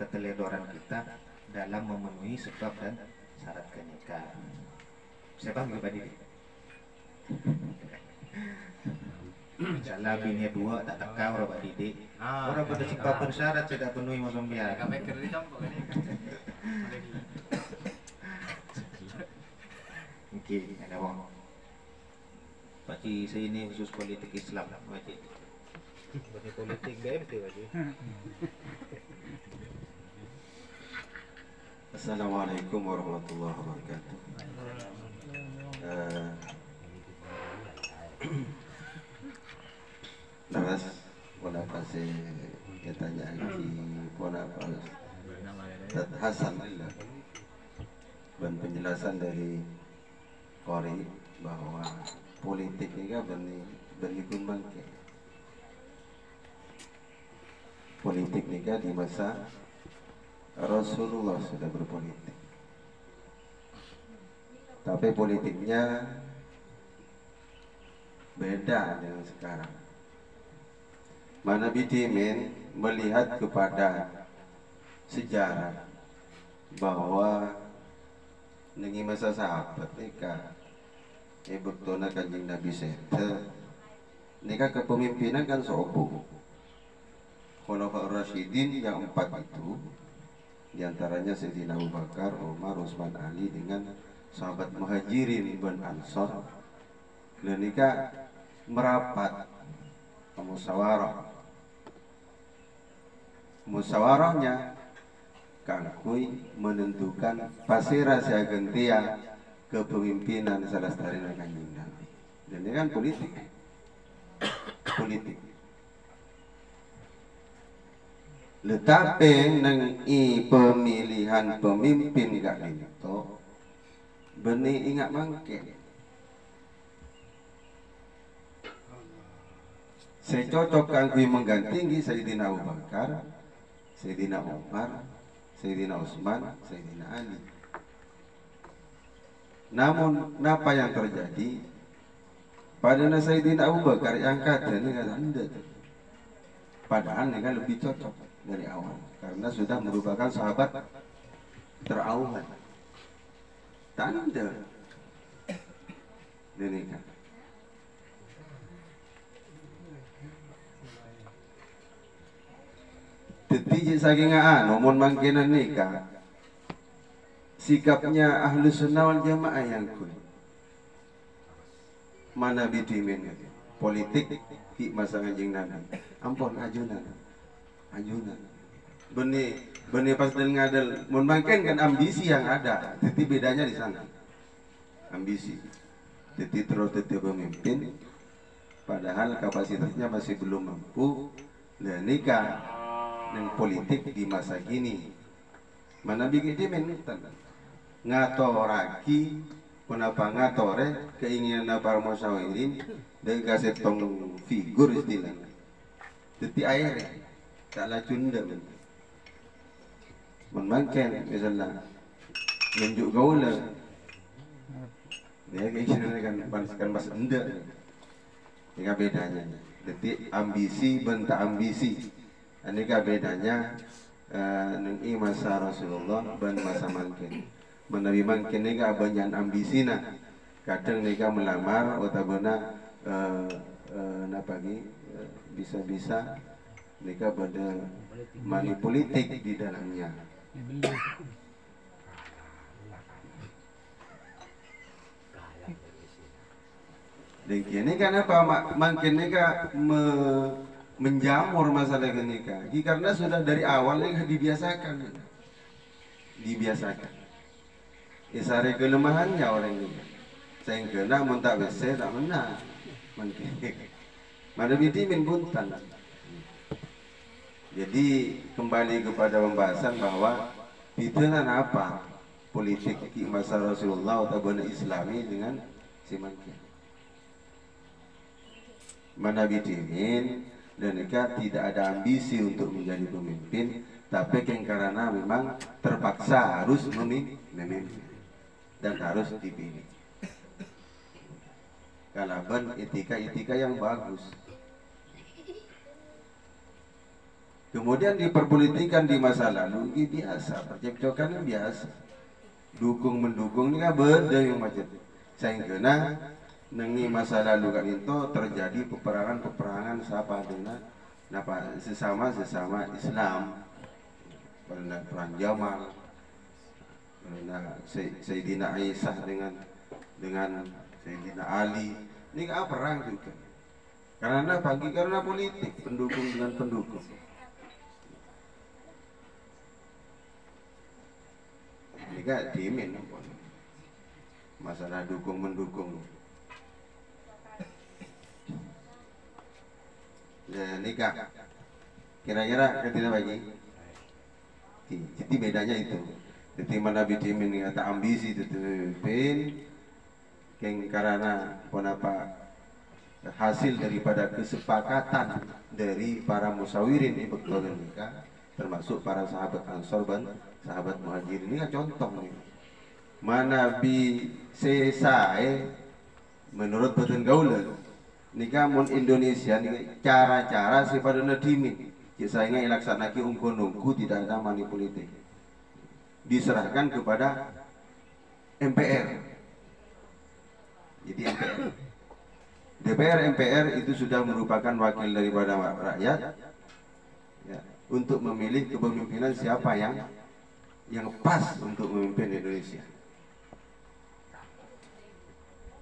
keteledoran kita dalam memenuhi sebab dan syarat kenikahan. Siapa yang berbadi? Misalnya bini dua tak teka orang didik, orang pada sebab bersyarat tidak penuhi masam biar. Oke, ada bang. Pakcik saya ini khusus politik Islam, pakcik. Politik BMT pakcik. Assalamualaikum warahmatullahi wabarakatuh. Terus wala kasi kita tanya lagi pun apa Hasan dan penjelasan dari Qori bahwa politik ini kan berikut bangkit. Politik ini kan di masa Rasulullah sudah berpolitik, tapi politiknya beda dengan sekarang. Mana Bidimin melihat kepada sejarah bahwa nengi masa sahabat nikah bektona kanjeng Nabi sete nikah kepemimpinan kan sobo Khulafaur Rasyidin yang 4 itu diantaranya Sayyidina Abu Bakar, Umar, Utsman, Ali dengan sahabat Muhajirin dan Ansor. Dan nikah merapat musyawarahnya kangkui menentukan pasira sia gentia kepemimpinan salah starina kanjeng Nabi. Dan ini kan politik. Tetapi neng pemilihan pemimpin gak itu benih ingat mangke. Saya cocok kangkui mengganti Sayyidina Abu Bakar, Sayyidina Umar, Sayyidina Utsman, Sayyidina Ali. Namun apa yang terjadi pada Sayyidina Abu Bakar yang kata ini kata anda, padahal ini kan lebih cocok dari awal karena sudah merupakan sahabat terawal. Tanda ini kan. Tetiji saking nomon mangkinan nikah sikapnya ahlu sunnah wal jamaah yang kuy mana Bidimin politik ki masa kanjeng Nabi ampun ajunan benih pas dan ngadel mun mangken kan ambisi yang ada teti bedanya di sana ambisi teti terus teti pemimpin padahal kapasitasnya masih belum mampu dan nikah yang politik di masa kini mana bikin ngatoraki kenapa ngatore keinginan para musyawirin dan kasih tong figur istilahnya jadi air tak lacunda memangkan misalnya menunjuk gaula dia keinginan kan mas enggak ini bedanya jadi ambisi bentak ambisi. Ini bedanya nengi masa Rasulullah dan masa mangkin. Menabi mangkin ini banyak ambisi na. Kadang mereka melamar otabana bisa-bisa mereka pada money politik di dalamnya. Dan kini kan apa mangkin mereka menjamur masalah nikah karena sudah dari awal nikah dibiasakan isari kelemahannya orang ini saya kena muntak bese tak menang mana Bidimin buntan. Jadi kembali kepada pembahasan bahwa fitnah apa politik masa Rasulullah atau bani Islami dengan si mangkin mana Bidimin dan mereka tidak ada ambisi untuk menjadi pemimpin, tapi karena memang terpaksa harus memimpin dan harus dipilih. Kalaban etika yang bagus. Kemudian diperpolitikan di masa lalu ini biasa, percekcokan biasa. Dukung mendukung ini kan beda yang macam. Saya kena nengi masa lalu kan itu terjadi peperangan siapa dengan sesama Islam perang Jamal Sayyidina Aisyah dengan Sayyidina Ali ini kan perang juga karena politik pendukung dengan pendukung ini kan dimin masalah dukung mendukung. Nikah Kira-kira ketika bagi. Jadi bedanya itu. Jadi mana bidimin kata ambisi itu pin, keng karena apa hasil daripada kesepakatan dari para musawirin ini betul nikah, termasuk para sahabat Ansor dan sahabat Muhajirin. Ini kan contoh nih. Mana bi sesae menurut betul gaul nikah mun Indonesia nih cara-cara sifat dimin. Saya ingin laksanakan ungku-ungku tidak ada manipulatif. Diserahkan kepada MPR. Jadi MPR, DPR, MPR itu sudah merupakan wakil daripada rakyat ya, untuk memilih kepemimpinan siapa yang pas untuk memimpin Indonesia.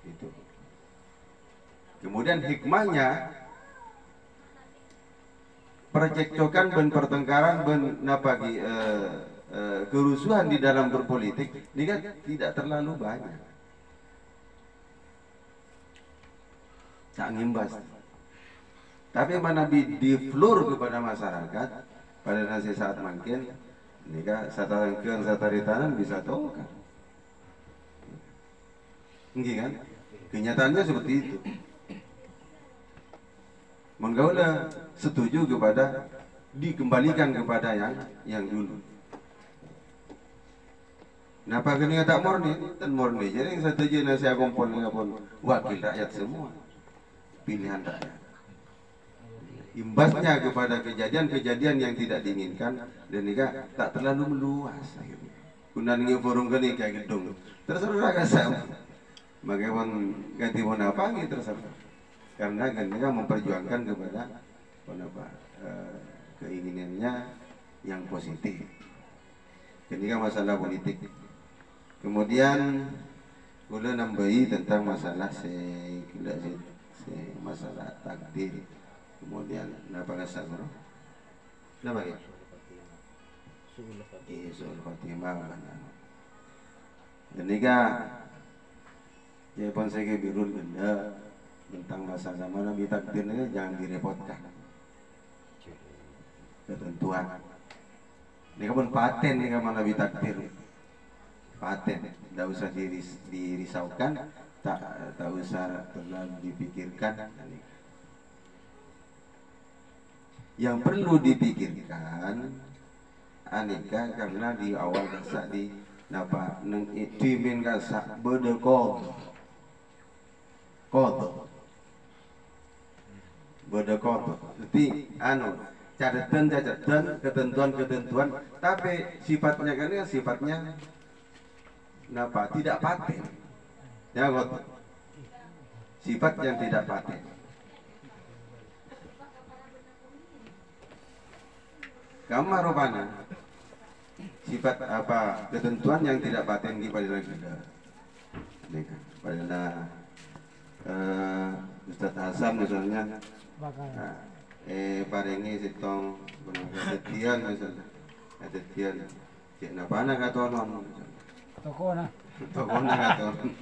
Itu. Kemudian hikmahnya percekcokan dan pertengkaran kerusuhan di dalam berpolitik ini kan tidak terlalu banyak, tak ngimbas. Tapi mana di floor kepada masyarakat pada nasi saat mungkin ini kan satarangkeun sataritanan bisa tahu kan, enggak kan? Kenyataannya seperti itu. Menggaula setuju kepada dikembalikan kepada yang dulu. Napa gini tak murni dan murni. Jadi yang setuju nasi kumpul pun wakil rakyat semua, pilihan rakyat. Imbasnya kepada kejadian-kejadian yang tidak diinginkan dan juga tak terlalu meluas. Kunan ngi forum gini kayak gedung. Terserah kasam. Bagaimana ganti mau apa gitu terserah. Karena mereka memperjuangkan kepada keinginannya yang positif. Ini kan masalah politik. Kemudian boleh nambahi tentang masalah masalah takdir. Kemudian apa nggak bro? Nama ya? Suul Fatimah. Ini kan Jepang saya birul benda tentang masa zaman Nabi takdirnya jangan direpotkan. Ketentuan. Ini kan paten nih kan Nabi takdir. Paten, tidak usah dirisaukan, tak usah terlalu dipikirkan. Yang perlu dipikirkan, aneka karena di awal kasa di napa neng dimin kasa bedekol, kodo. Berdekoto, jadi catatan ketentuan, tapi sifatnya kan sifatnya napa tidak paten, ya kot, sifat yang tidak paten. Kamar rupanya sifat apa ketentuan yang tidak paten di pada kita, pada Ustadz Hasan misalnya. Nah, paringi sitong kejadian misalnya, kejadian cek napana katonon, tokona katonon,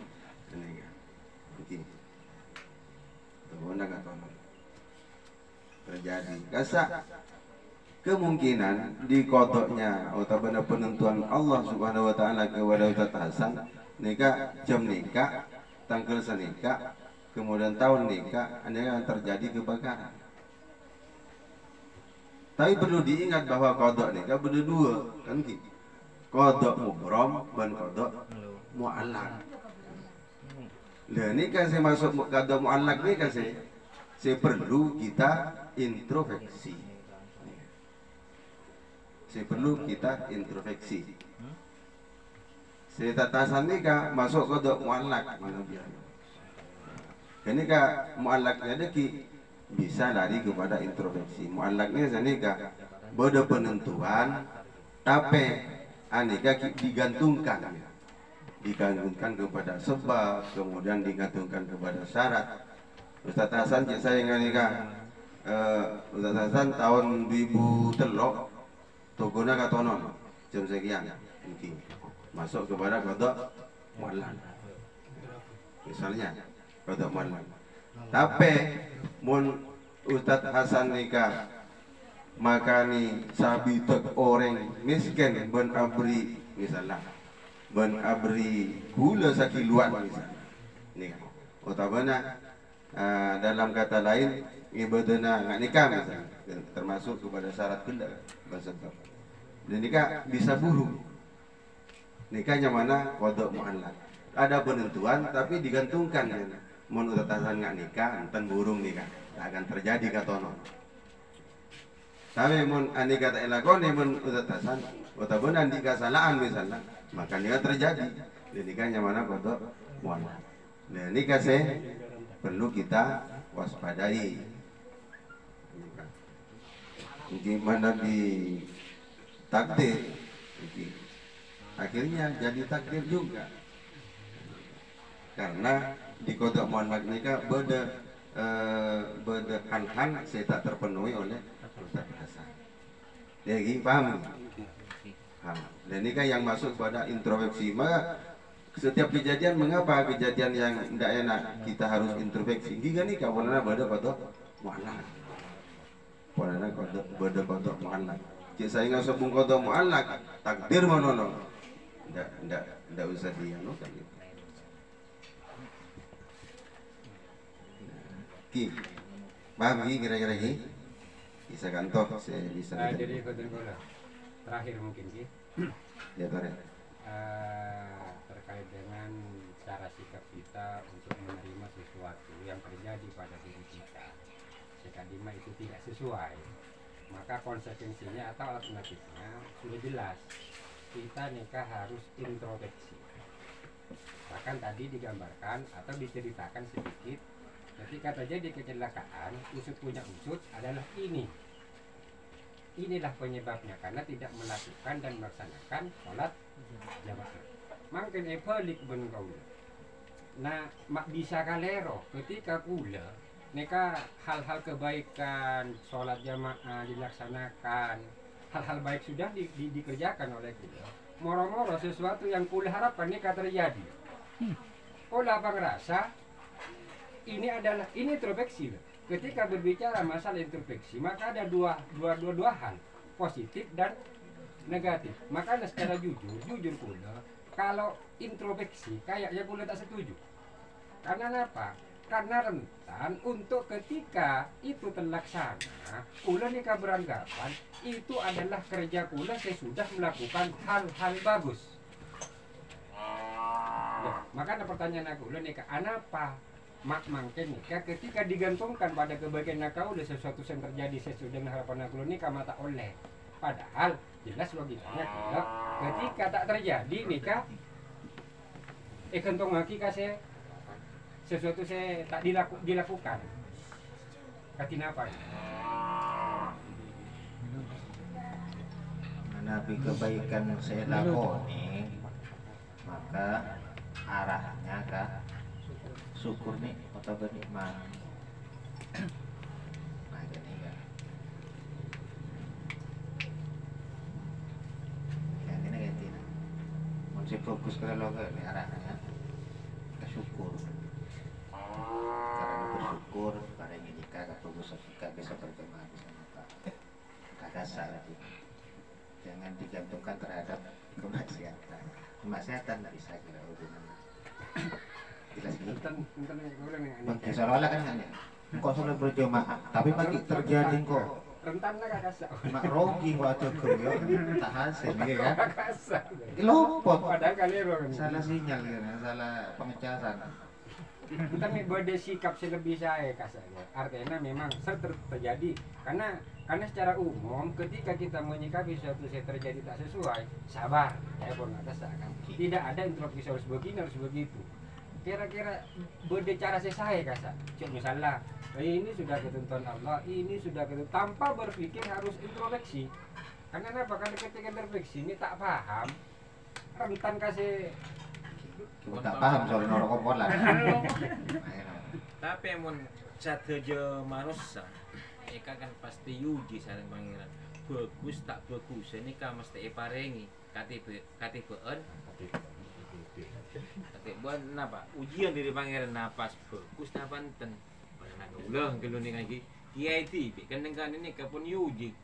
ini kan, tokona katonon terjadi. Kasa kemungkinan di kodoknya atau benar penentuan Allah Subhanahu Wa Taala kepada Ustadz Hasan nikah jam nikah tanggal senikah. Kemudian tahun nikah, ada yang terjadi kebakaran. Tapi perlu diingat bahwa kodok nikah beda dua, kan gitu. Kodok mubrom dan kodok mu'allak. Lah ini kan saya masuk kodok mu'allak ini kan saya perlu kita introspeksi. Saya perlu kita introspeksi. Saya tatasan nikah masuk kodok mu'allak mana biar. Ini kak mu'allaknya deki bisa lari kepada introspeksi. Mu'allaknya zanika beda penentuan, tapi aneka digantungkan kepada sebab, kemudian digantungkan kepada syarat. Ustadz Hasan saya nganika Ustadz Hasan tahun 2003 togona katonon jam sekian mungkin masuk kepada kodok mu'allak misalnya. Tapi mun Ustadz Hasan nikah maka ni sabi tek orang miskin ben abri misalnya ben abri gula sakiluan misalnya ni utamanya dalam kata lain ibadana nggak nikah misalnya termasuk kepada syarat gula bahasa dan nikah bisa buruk nikahnya mana kodok mu'allaq ada penentuan tapi digantungkan ya mun utatasan nggak nikah enten burung nikah tak akan terjadi katono. Tapi mun andi kata elakoni mun utatasan utabun andi kesalahan misalnya maka nikah terjadi dan nikahnya mana kodok mu'allaq. Nah nikah perlu kita waspadai. Gimana di takdir akhirnya jadi takdir juga karena di kodok mu'allaq nikah beda hal-hal saya tak terpenuhi oleh Ustaz Hasan. Jadi paham? Dan nikah yang masuk pada introspeksi. Maka setiap kejadian mengapa kejadian yang tidak enak kita harus introspeksi? Jika nikah bolehlah beda kodok mu'allaq. Bolehlah beda kodok mu'allaq. Cik saya nggak sebung kodok mu'allaq takdir manono. Tidak usah dianukan gitu. Ki, paham Ki kira-kira Ki? Bisa kantor, saya bisa. Jadi terakhir mungkin Ki. Ya Tore. Terkait dengan cara sikap kita untuk menerima sesuatu yang terjadi pada diri kita, sekadima itu tidak sesuai, maka konsekuensinya atau alternatifnya sudah jelas. Kita nikah harus introspeksi. Bahkan tadi digambarkan atau diceritakan sedikit. Ketika terjadi kecelakaan, punya usut adalah ini. Inilah penyebabnya karena tidak melakukan dan melaksanakan sholat jamaah. Mungkin epolik ben kaula. Nah, mak bisa kalero ketika kula neka hal-hal kebaikan sholat jamaah dilaksanakan, hal-hal baik sudah dikerjakan oleh kula. Moro-moro sesuatu yang kula harapkan neka terjadi. Kula apa ngerasa ini adalah introspeksi. Ketika berbicara masalah introspeksi, maka ada dua hal, positif dan negatif. Maka secara jujur pula, kalau introspeksi kayaknya pula tak setuju. Karena apa? Karena rentan untuk ketika itu terlaksana, pula nikah beranggapan itu adalah kerja pula sesudah melakukan hal-hal bagus. Ya, maka pertanyaan aku, nikah apa? Mak mangken nikah ketika digantungkan pada kebaikan nakau oleh sesuatu yang terjadi sesuai dengan harapan aku nikah mata oleh padahal jelas logikanya tidak ketika tak terjadi nikah kentong lagi kasih sesuatu saya tak dilakukan katina apa menapi kebaikan saya lakoni maka arahnya kah syukur nih atau bernikmat. Nah gini kan yang ini ganti masih fokus ke logo ini arahnya ke syukur karena bersyukur pada ini nikah fokus kita bisa berjemaah bisa mata kagak salah itu jangan digantungkan terhadap kemaksiatan tidak bisa kira hubungannya jelas gitu. Bagi seolah-olah kan hanya kok sudah berjemaah, tapi bagi terjadi kok rentan lah kakak mak rogi waktu kerja tak hasil gitu kan? Lopot. Salah sinyal gitu, salah pengecasan. Kita beda sikap selebih saya kasarnya. Artinya memang terjadi karena secara umum ketika kita menyikapi sesuatu yang terjadi tak sesuai, sabar. Ya pun atas akan. Tidak ada introspeksi harus begini harus begitu. Kira-kira beda cara saya kasar. Cuma misalnya ini sudah ketentuan Allah, ini sudah ketentuan tanpa berpikir harus introspeksi. Karena apa? Karena ketika introspeksi ini tak paham, rentan kasih. Tak paham soal norok pola. Tapi mun satejo manusia, eka kan pasti uji sareng pangeran. Bagus tak bagus, ini kan mesti parengi KTPN. KTPN napa? Ujian dari pangeran napas bagus ta panten. Pangeran ulah gelune lagi. Kiai ti kan dengan ini kapun uji.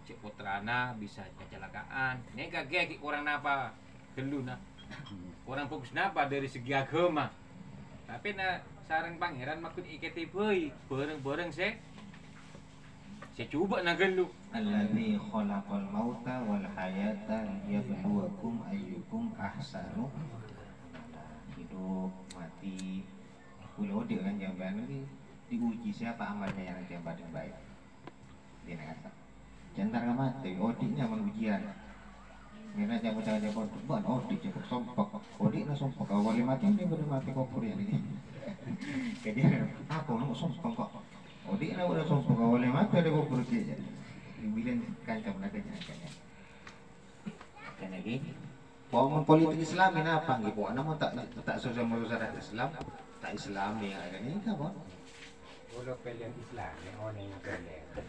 cek putrana bisa kecelakaan. Ini kagak orang napa gelu nah. Orang fokus napa dari segi agama. Tapi nah sareng pangeran maksud iketi boy bareng-bareng saya coba na gelu. Alladzi khalaqal mauta wal hayata liyabluwakum ayyukum ahsanu. Hidup mati pulau dia kan jamban ini diuji siapa amalnya yang nanti yang paling baik. Dia nak jantar mati odiknya mengujian. Mira jangan bukan odik cukup sompok. Odik na sompok awal mati dia baru mati kopur ya ini. Jadi aku nak sompok kok. Odik na udah sompok awal mati ada kopur dia. Dibilang kancam nakanya kayaknya. Kan lagi. Bangun politik Islam ini apa? Gitu. Namun tak sosial masyarakat Islam, tak Islami ada ni apa? Kalau pilihan Islam, orang yang pilihan.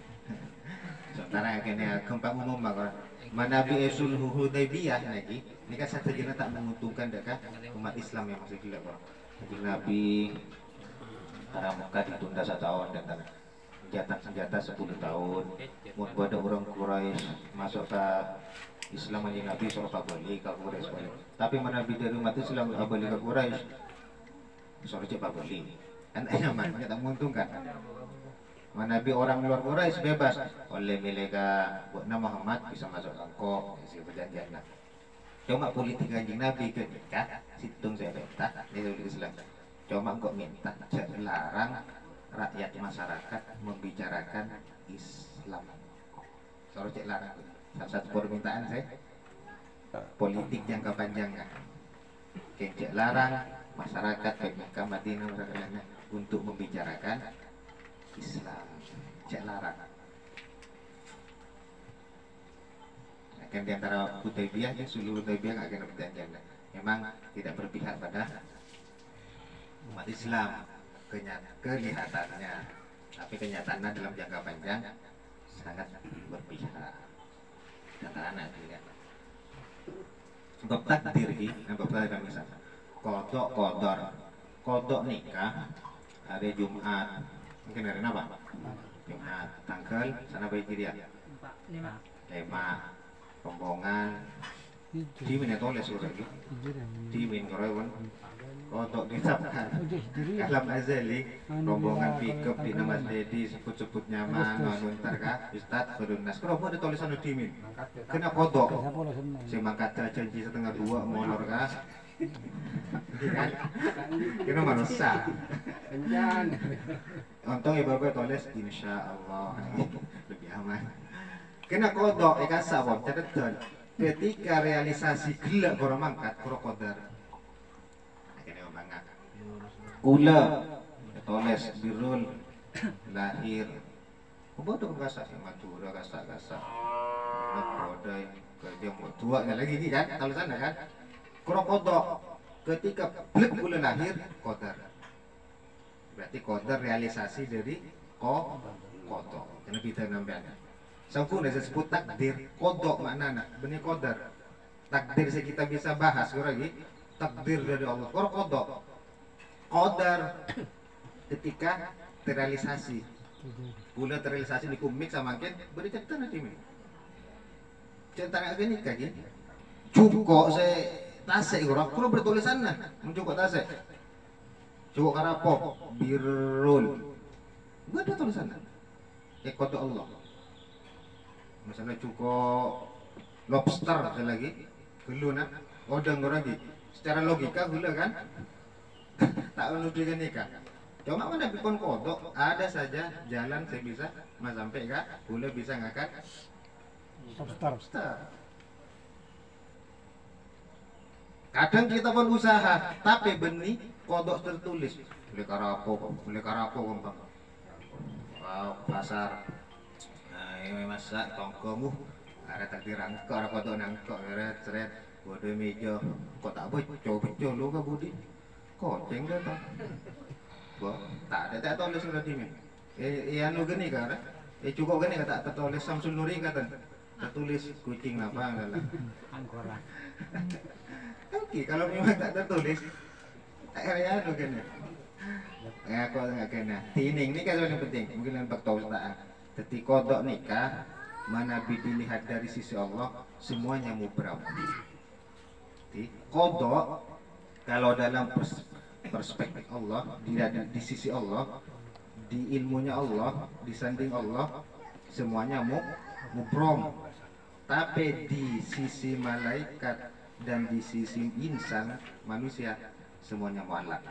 Sementara kena gempa umum maka Manabi Sulhu Hudaybiyah lagi. Ini kan satu jenis tak menguntungkan dekat umat Islam yang masih gila bang. Jadi Nabi Tanah Mekah ditunda 1 tahun dan senjata 10 tahun. Buat orang Quraisy masuk ke Islam aja Nabi suruh balik ke Quraisy balik. Tapi Nabi dari umat Islam balik ke Quraisy suruh cepat balik. Kan nyaman, tak menguntungkan. Nabi orang luar Quraisy bebas oleh mereka buat nama Muhammad bisa masuk angkok isi perjanjian. Cuma politik kanjeng Nabi ketika situng saya minta dari Islam. Cuma kok minta larang rakyat masyarakat membicarakan Islam. Soal cek larang. Salah satu permintaan saya politik jangka panjang kan. Cek larang masyarakat baik Mekah Madinah untuk membicarakan Islam. Cek larang. Akan diantara Hudaybiyah dan seluruh Hudaybiyah akan perjanjian. Memang tidak berpihak pada umat Islam kelihatannya, tapi kenyataannya dalam jangka panjang sangat berpihak. Kata anak dilihat. Bab takdir ini, bab takdir misalnya. Kodok kodor, kodok nikah hari Jumat, mungkin hari apa? Jumat, tanggal sana baik dia. 5 rombongan. Dimin ya toleh surah itu. Dimin korewan. Kodok disabkan. Kalam azali rombongan pick-up di nama Dedi sebut-sebut nyaman nganuntar kah Ustaz Khairunas. Kalau mau ada tulisan dimin. Kena kodok. Si mangkat janji 1:30 molor kah? Kan? Kena manusia. Kencan. Untung ibu-ibu tulis insyaallah lebih aman. Kena kodok ikasa bom catat ketika realisasi gelak orang mangkat kuro kodar. Akhirnya banget. Ula tulis birul lahir. Bodoh kasa Madura kasa-kasa. Nak bodai kerja mau tua lagi ni kan tulisan kan. Kuro kodok ketika blek bulan lahir kodar. Berarti kodar realisasi dari kodok. Kena kita nambahnya. Sangkuna disebut takdir, kodok maknanya benih kodar. Takdir kita bisa bahas lagi. Takdir dari Allah. Kodok. Kodar ketika terrealisasi. Gula terrealisasi di komik sama kan beri cerita nanti ini. Cerita nggak gini kayak gini. Cukup saya tasek orang. Kalau bertulisan nah, mencukup tasek. Cukup karapo birrul. Gua ada tulisan. Kodok Allah. Misalnya cukup lobster lagi, gula nak, odang lagi. Secara logika gula kan, tak menuduhkan nikah. Cuma mana pun kodok, ada saja jalan saya bisa mas sampai kah, gula bisa ngangkat lobster. Kadang kita pun usaha, tapi benih kodok tertulis. Boleh karapo gampang. Wow, pasar. Masak tongkomu ada takdir angkor ada kodok nangkok seret bodoh meja kok tak beco lu ke budi koceng dah tak ada tulis sudah dimin anu gini kan cukup gini kata tertulis Samsul Nuri kata tertulis kucing apa adalah angkoran. Oke kalau memang tak tertulis tak ada anu gini aku nggak kena tining ini kan yang penting mungkin yang tahu tak. Jadi kodok nikah mana dilihat dari sisi Allah semuanya mubram. Qadha kalau dalam perspektif Allah, di sisi Allah, di ilmunya Allah, di sanding Allah, semuanya mubram. Tapi di sisi malaikat dan di sisi insan manusia semuanya muallaq.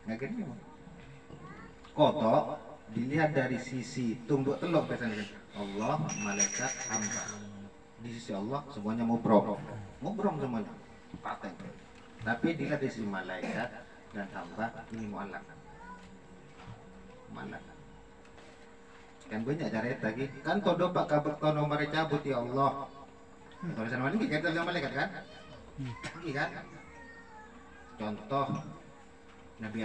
Nggak gini. Qadha dilihat dari sisi tunduk teluk biasanya Allah, malaikat, hamba. Di sisi Allah semuanya mubram semuanya paten. Tapi dilihat dari sisi malaikat dan hamba ini muallaq. Kan banyak cara lagi kan todo pak kabek tono mari cabut ya Allah. Tulisan mana kita sama malaikat kan? Kan? Contoh Nabi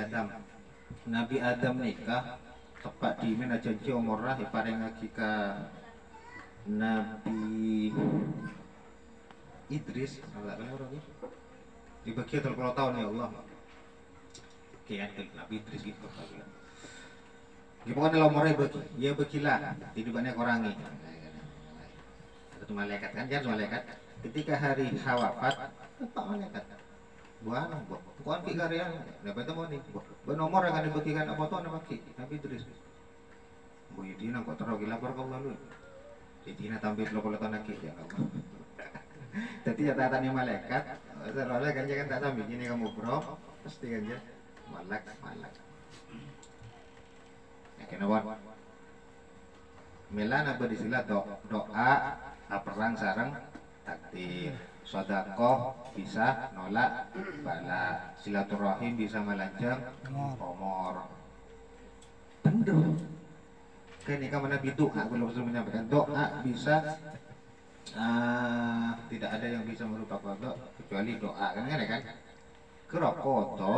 Adam nikah tepat di mana janji umurah ipareng lagi ke Nabi Idris Allah kan orang ini dibagi 30 tahun ya Allah. Kian Nabi Idris gitu kan. Gimana kalau umurnya bagi? Ya bagilah tidak banyak orangnya. Itu malaikat kan malaikat. Ketika hari wafat pak malaikat. Buana, bukan karya. Dapat temu nih. Nomor akan dibagikan apa tuh nama ki? Nabi Idris. Bu Yudina kok terus lapor kau lalu. Yudina tampil lo kalau tanah ki ya Allah. Jadi catatan malaikat, soalnya kan jangan tak tampil ini kamu bro, pasti kan ya malak. Ya kenapa? Melana berdisilah doa perang sarang takdir. Sedekah bisa nolak bala, silaturahim bisa melanjang umur. Bener. Ketika Nabi doa belum menyampaikan doa bisa tidak ada yang bisa merubah qadha kecuali doa kan Kerok qadha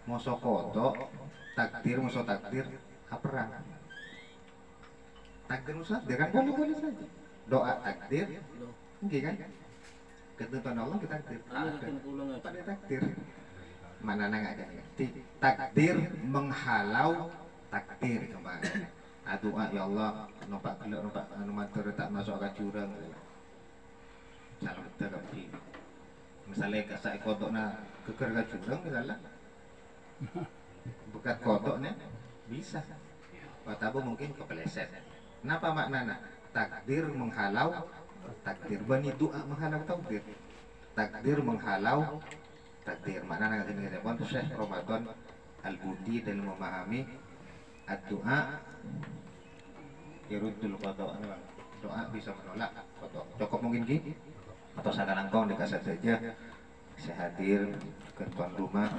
moso qadha takdir perang. Takdir musa kan boleh saja. Doa takdir nggih kan? Ketentuan Allah kita takdir. Pada takdir. Mana nggak ada. Takdir menghalau takdir kembali. Doa ya Allah, numpak matur tak masuk ke jurang. Salam terapi. Misalnya kasak kodokna keker ke jurang misalnya. Bekat kodoknya bisa. Watabu mungkin kepeleset. Kenapa maknanya? Takdir menghalau takdir, bani doa menghalau takdir. Takdir menghalau takdir. Mana nak ini pun Syekh Ramadan Al-Budi dan memahami doa yarudul qadha. Doa bisa menolak qadha. Cukup mungkin ki atau sekarang kau dikasih saja saya hadir ke tuan rumah.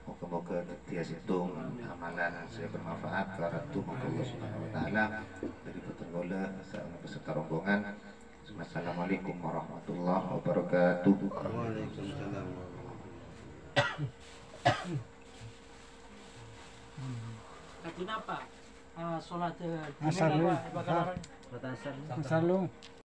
Moga-moga dia hitung amalan saya bermanfaat karena Tuhan Allah Subhanahu wa taala dari petungola beserta rombongan. Assalamualaikum warahmatullahi wabarakatuh. Waalaikumsalam. Kenapa? Sholat Asar lu. bakal Asar lu.